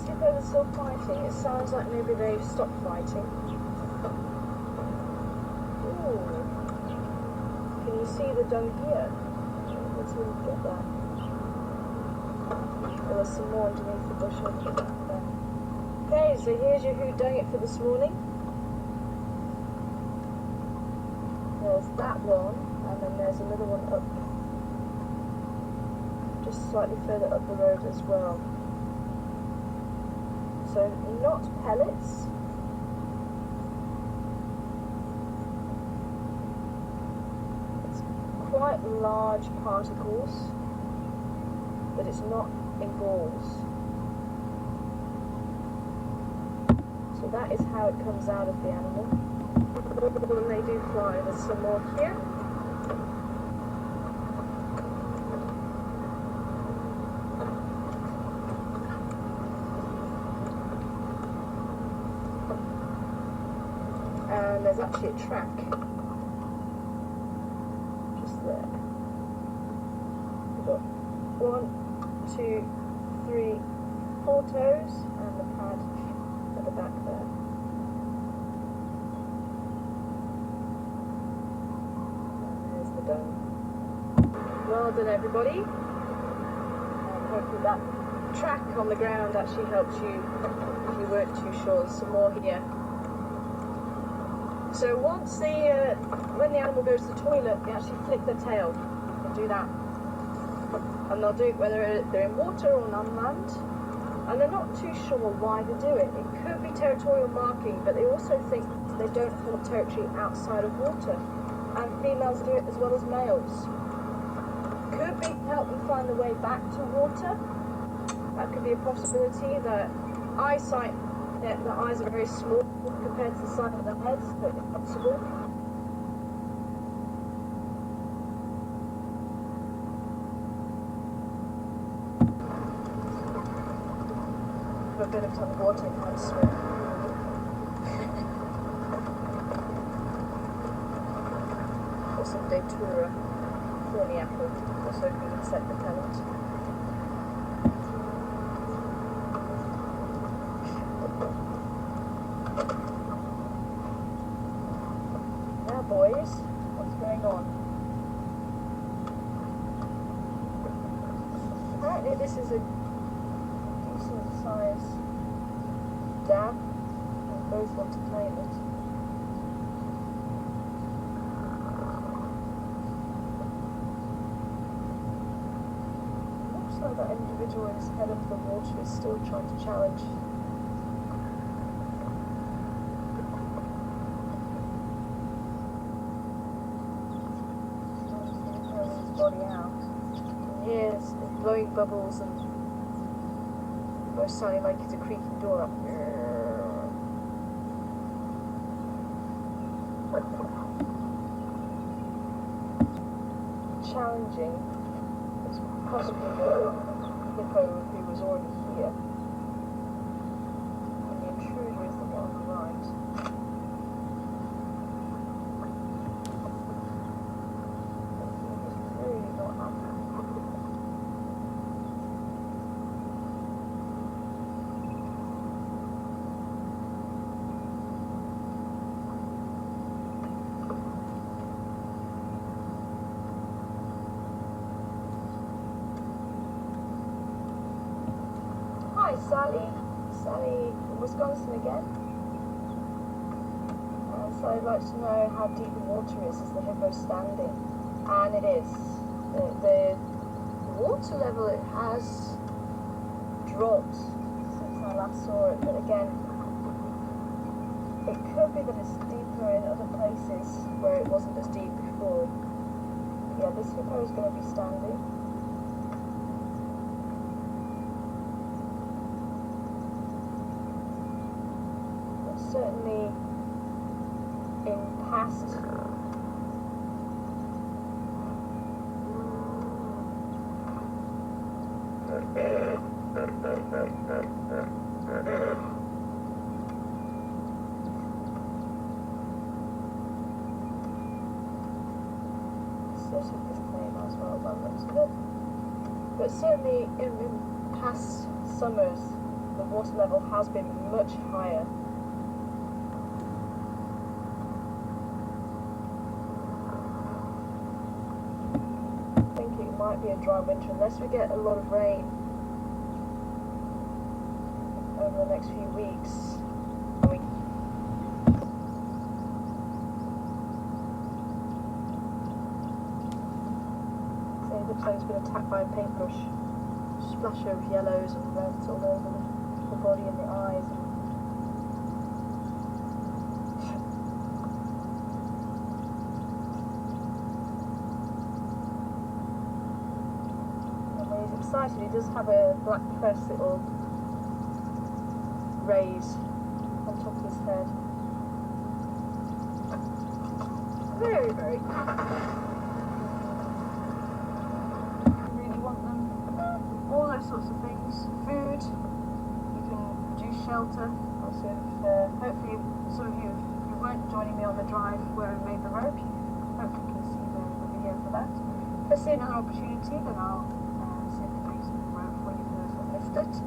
These hippos are still fighting. It sounds like maybe they've stopped fighting. Ooh. Can you see the dung here? Let's see if we can get that. Oh, there's some more underneath the bush. I'll put that there. Okay, so here's your who dung it for this morning. There's that one, and then there's another one up, just slightly further up the road as well. So not pellets. It's quite large particles, but it's not in balls. So that is how it comes out of the animal. When they do fly, there's some more here. And there's actually a track just there. We've got 1, 2, 3, 4 toes and the pad at the back there. Well done, everybody. Hopefully that track on the ground actually helps you if you weren't too sure. There's some more here. So once when the animal goes to the toilet, they actually flick their tail. They'll do that. And they'll do it whether they're in water or on land. And they're not too sure why they do it. It could be territorial marking, but they also think they don't hold territory outside of water. And females do it as well as males. Could be to help them find the way back to water. That could be a possibility. The eyesight, the eyes are very small compared to the size of the head, so it's possible. For a bit of time water, you can't swim. Or some datura. Thorny apple, also an insect repellent. Now boys, what's going on? Apparently this is a decent size dab. We both want to claim it. Like that individual in his head under the water is still trying to challenge. Throwing his body out. And here's blowing bubbles and sounding like it's a creaking door up. Challenging. Possibly the hippo who was already here. And the intruder is the one on the right. He's really not happy. Sally from Wisconsin again. So I'd like to know how deep the water is the hippo standing. And it is. The water level, it has dropped since I last saw it, but again, it could be that it's deeper in other places where it wasn't as deep before. Yeah, this hippo is going to be standing. Certainly in past as well, that looks good. But certainly in past summers the water level has been much higher. I think it might be a dry winter unless we get a lot of rain over the next few weeks. So it looks like it's been attacked by a paintbrush. Splash of yellows and reds all over the body and the eyes. And when he's excited, he does have a black crest that will raise on top of his head. Very, very good. All those sorts of things. Food, you can produce shelter. Also, hopefully some of you who weren't joining me on the drive where we made the rope, hopefully can see the video for that. If I see another opportunity, then I'll see if I can make some rope for you for those that missed it.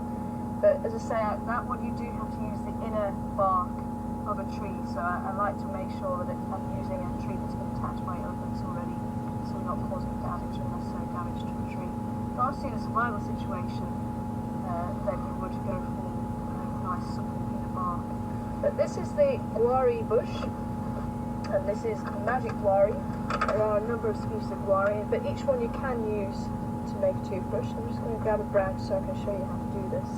But as I say, that one you do have to use the inner bark of a tree, so I like to make sure that I'm using a tree that's been attached by elephants already, so we're not causing damage, unnecessary damage to the tree. But obviously in a survival situation, then you would go for nice supple inner bark. But this is the guari bush, and this is magic guari. There are a number of species of guari, but each one you can use to make a toothbrush. I'm just going to grab a branch so I can show you how to do this.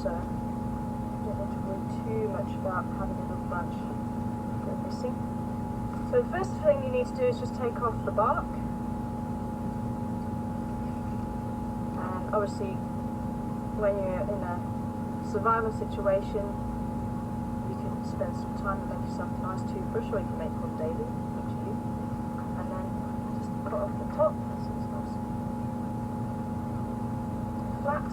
So, too much about having a little branch go missing. So the first thing you need to do is just take off the bark, and obviously when you're in a survival situation you can spend some time and make yourself a nice toothbrush, or you can make one daily, up to you, and then just cut off the top so it's nice flat.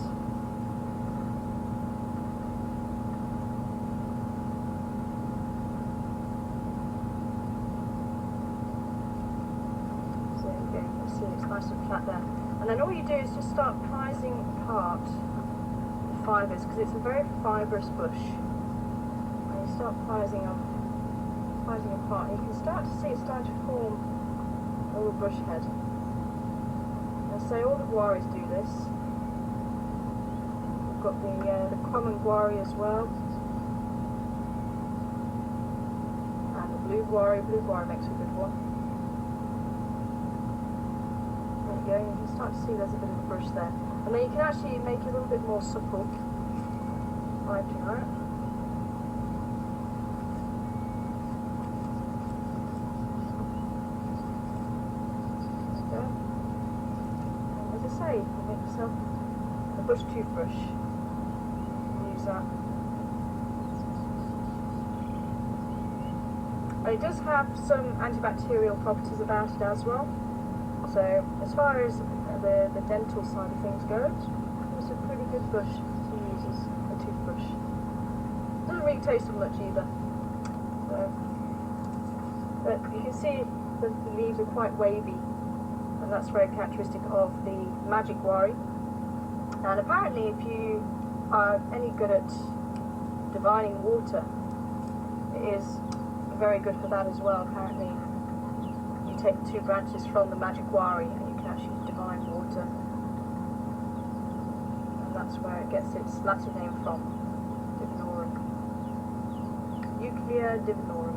See, it's nice and flat there. And then all you do is just start prizing apart the fibres, because it's a very fibrous bush. And you start prizing apart, and you can start to see it start to form a little brush head. And so all the guaris do this. We've got the common guari as well, and the blue guari. Blue guari makes a good one. You can start to see there's a bit of a brush there, and then you can actually make it a little bit more supple by doing that. And as I say, you can make yourself a bush toothbrush. Use that. And it does have some antibacterial properties about it as well. So as far as the dental side of things goes, it's a pretty good brush to use as a toothbrush. Doesn't really taste of much either. So, but you can see the leaves are quite wavy, and that's very characteristic of the magic guari. And apparently if you are any good at divining water, it is very good for that as well. Apparently take 2 branches from the magic guari and you can actually divine water, and that's where it gets its Latin name from, divinorum, Euclea divinorum.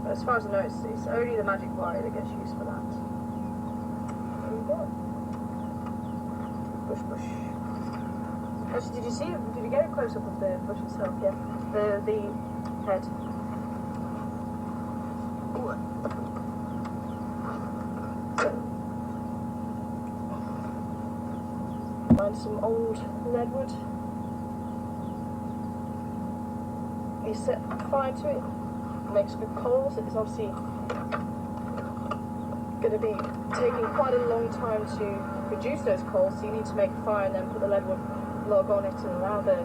But as far as I know, it's only the magic guari that gets used for that. There you go. Bush bush. Actually, did you get a close up of the bush itself? Yeah, the head. Ooh. Find some old leadwood. You set fire to it, makes good coals. It's obviously going to be taking quite a long time to produce those coals, so you need to make a fire and then put the leadwood log on it and allow the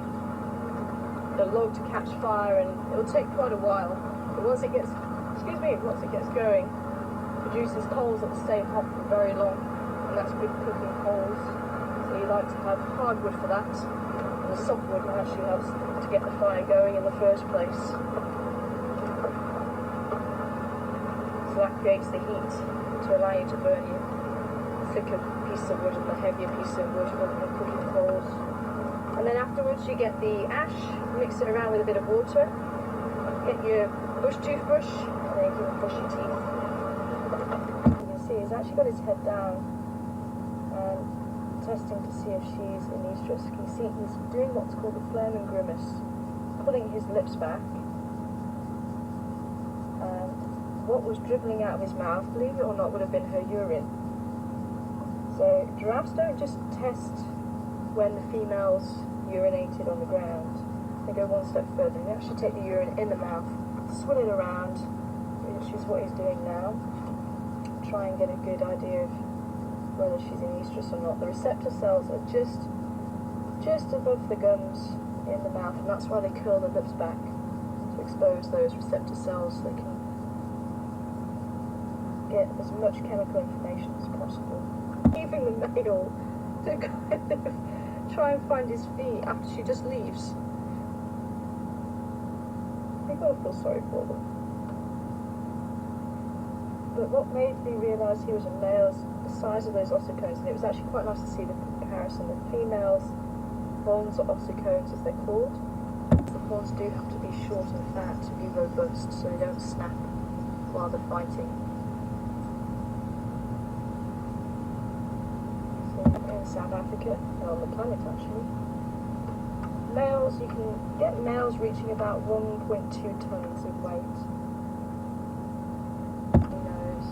log to catch fire, and it'll take quite a while. But once it gets going, it produces coals that stay hot for very long, and that's good cooking coals. So you like to have hardwood for that, and the softwood actually helps to get the fire going in the first place. So that creates the heat to allow you to burn your thicker piece of wood and the heavier piece of wood for the cooking coals. And then afterwards you get the ash, mix it around with a bit of water, get your toothbrush, and then you can brush your teeth. You can see he's actually got his head down and testing to see if she's in estrus. You can see he's doing what's called the Flerman grimace, pulling his lips back. And what was dribbling out of his mouth, believe it or not, would have been her urine. So giraffes don't just test when the females urinated on the ground. They go one step further. They actually take the urine in the mouth, swill it around, which is what he's doing now. Try and get a good idea of whether she's in estrus or not. The receptor cells are just above the gums in the mouth, and that's why they curl the lips back, to expose those receptor cells so they can get as much chemical information as possible. Even the male to kind of try and find his feet after she just leaves. You've got to feel sorry for them. But what made me realise he was a male is the size of those ossicones, and it was actually quite nice to see the comparison. The females' horns, or ossicones as they're called, the horns do have to be short and fat to be robust, so they don't snap while they're fighting. In South Africa, and on the planet actually, males, you can get males reaching about 1.2 tons of weight. Who knows?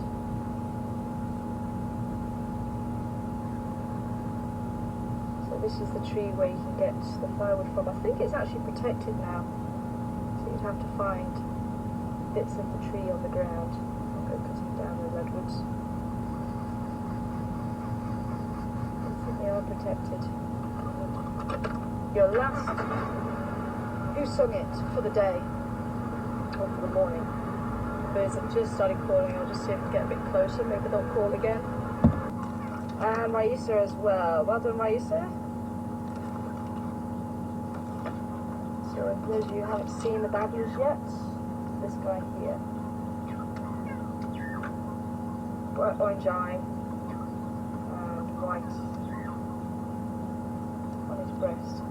So this is the tree where you can get the firewood from. I think it's actually protected now, so you'd have to find bits of the tree on the ground. I'll go cutting down the redwoods. They are protected. Your last Who Sung It for the day, or for the morning. The birds have just started calling. I'll just see if I can get a bit closer, maybe they'll call again. And Raisa as well. Well done, Raisa. So if those of you who haven't seen the babblers yet, this guy here. Bright orange eye and white breast.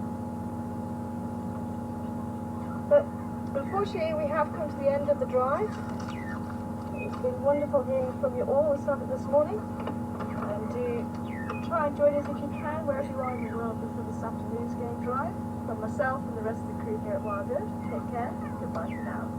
But unfortunately we have come to the end of the drive. It's been wonderful hearing from you all this morning, and do try and join us if you can wherever you are in the world for this afternoon's game drive. From myself and the rest of the crew here at WildEarth, take care, goodbye for now.